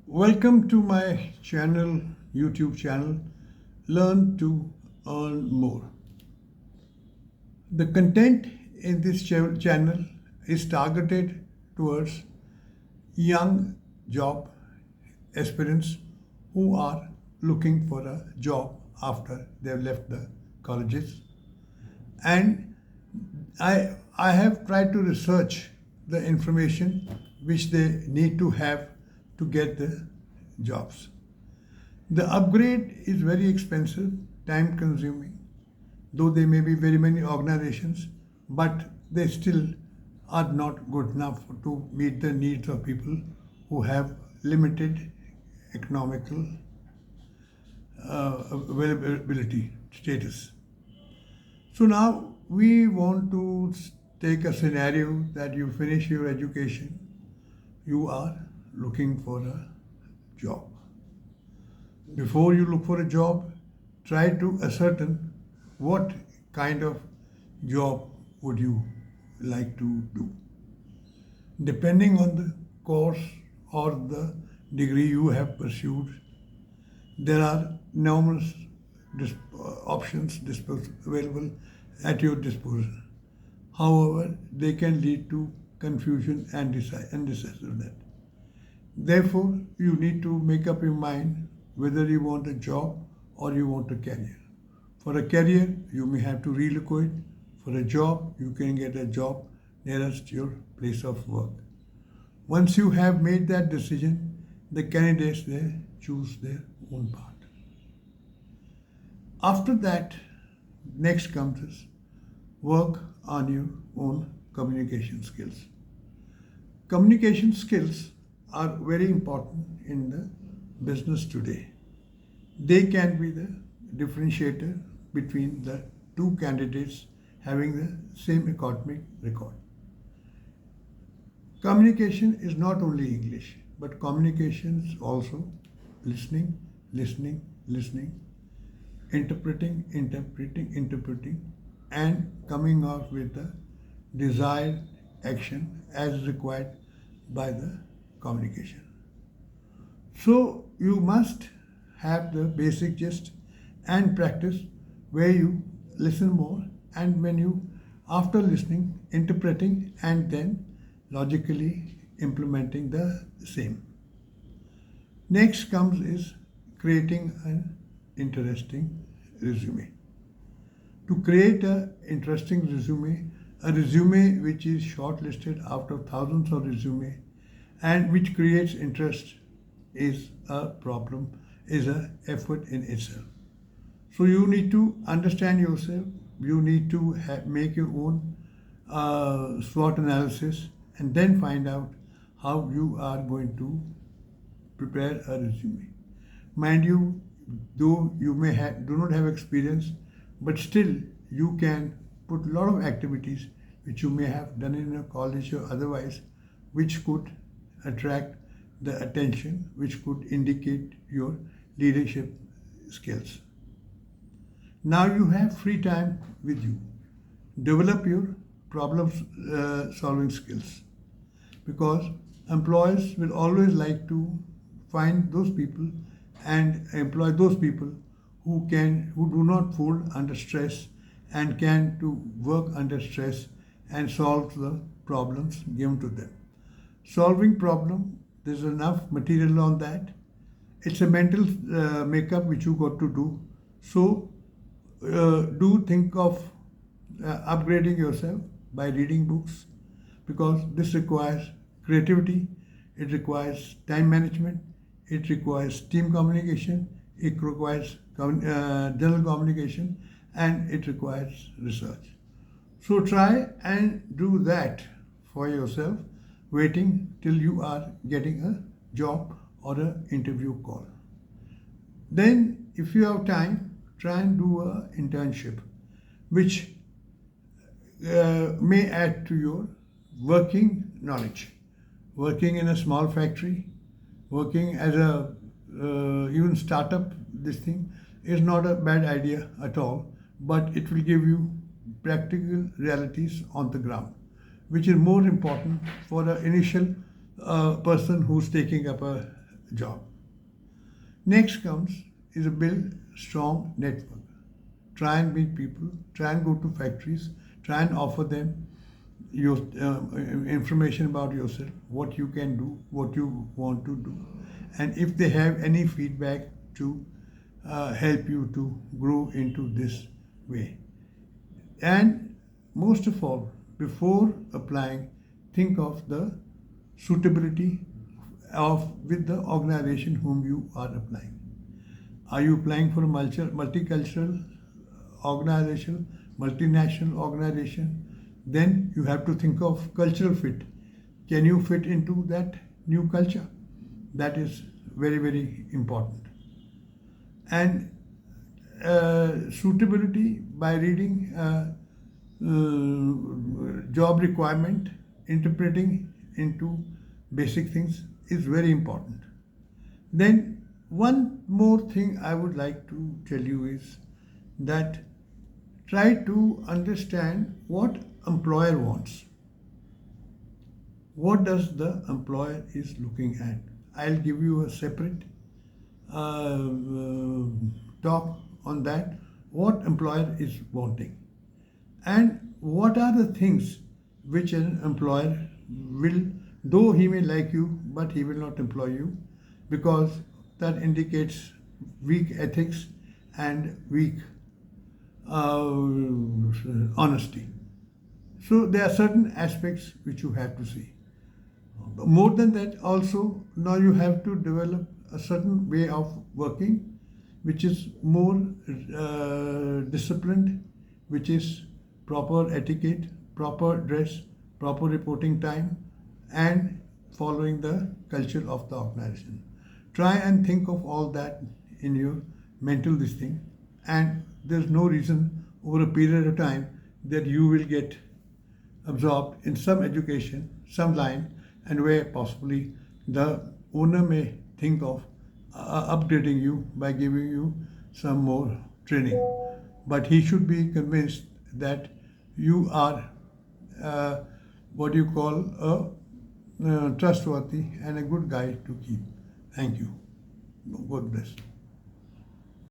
Welcome to my channel, YouTube channel, Learn to Earn More. The content in this channel is targeted towards young job aspirants who are looking for a job after they've left the colleges. And I have tried to research the information which they need to have to get the jobs. The upgrade is very expensive, time consuming, though there may be very many organizations, but they still are not good enough to meet the needs of people who have limited economical availability status. So now we want to take a scenario that you finish your education, you are looking for a job. Before you look for a job, try to ascertain what kind of job would you like to do. Depending on the course or the degree you have pursued, there are numerous options available at your disposal. However, they can lead to confusion and indecisiveness. Therefore, you need to make up your mind whether you want a job or you want a career. For a career, you may have to relocate. For a job, you can get a job nearest your place of work. Once you have made that decision, the candidates they choose their own path. After that, next comes is work on your own communication skills. Communication skills are very important in the business today. They can be the differentiator between the two candidates having the same academic record. Communication is not only English, but communication is also listening, interpreting, and coming out with the desired action as required by the communication. So you must have the basic gist and practice where you listen more, and when you, after listening, interpreting and then logically implementing the same. Next comes is creating an interesting resume. To create an interesting resume, a resume which is shortlisted out of thousands of resume and which creates interest is a problem, is an effort in itself. So you need to understand yourself, you need to make your own SWOT analysis and then find out how you are going to prepare a resume. Mind you, though you do not have experience, but still you can put a lot of activities which you may have done in a college or otherwise, which could attract the attention, which could indicate your leadership skills. Now you have free time with you. Develop your problem solving skills, because employers will always like to find those people and employ those people who do not fold under stress and can to work under stress and solve the problems given to them. Solving problem, there's enough material on that. It's a mental makeup which you got to do. So do think of upgrading yourself by reading books, because this requires creativity, it requires time management, it requires team communication, it requires general communication, and it requires research. So try and do that for yourself, waiting till you are getting a job or an interview call. Then, if you have time, try and do an internship, which may add to your working knowledge. Working in a small factory, working as a even startup, this thing is not a bad idea at all, but it will give you practical realities on the ground, which is more important for the initial person who's taking up a job. Next comes is a build strong network. Try and meet people, try and go to factories, try and offer them your information about yourself, what you can do, what you want to do, and if they have any feedback to help you to grow into this way. And most of all, before applying, think of the suitability of with the organization whom you are applying. Are you applying for a multicultural organization, multinational organization? Then you have to think of cultural fit. Can you fit into that new culture? That is very, very important. And suitability by reading job requirement, interpreting into basic things is very important. Then one more thing I would like to tell you is that try to understand what employer wants. What does the employer is looking at? I'll give you a separate talk on that. What employer is wanting, and what are the things which an employer will, though he may like you, but he will not employ you, because that indicates weak ethics and weak honesty. So there are certain aspects which you have to see. More than that, also now you have to develop a certain way of working which is more disciplined, which is proper etiquette, proper dress, proper reporting time, and following the culture of the organization. Try and think of all that in your mental this thing, and there's no reason over a period of time that you will get absorbed in some education, some line, and where possibly the owner may think of upgrading you by giving you some more training. But he should be convinced that you are what you call a trustworthy and a good guy to keep. Thank you. God bless.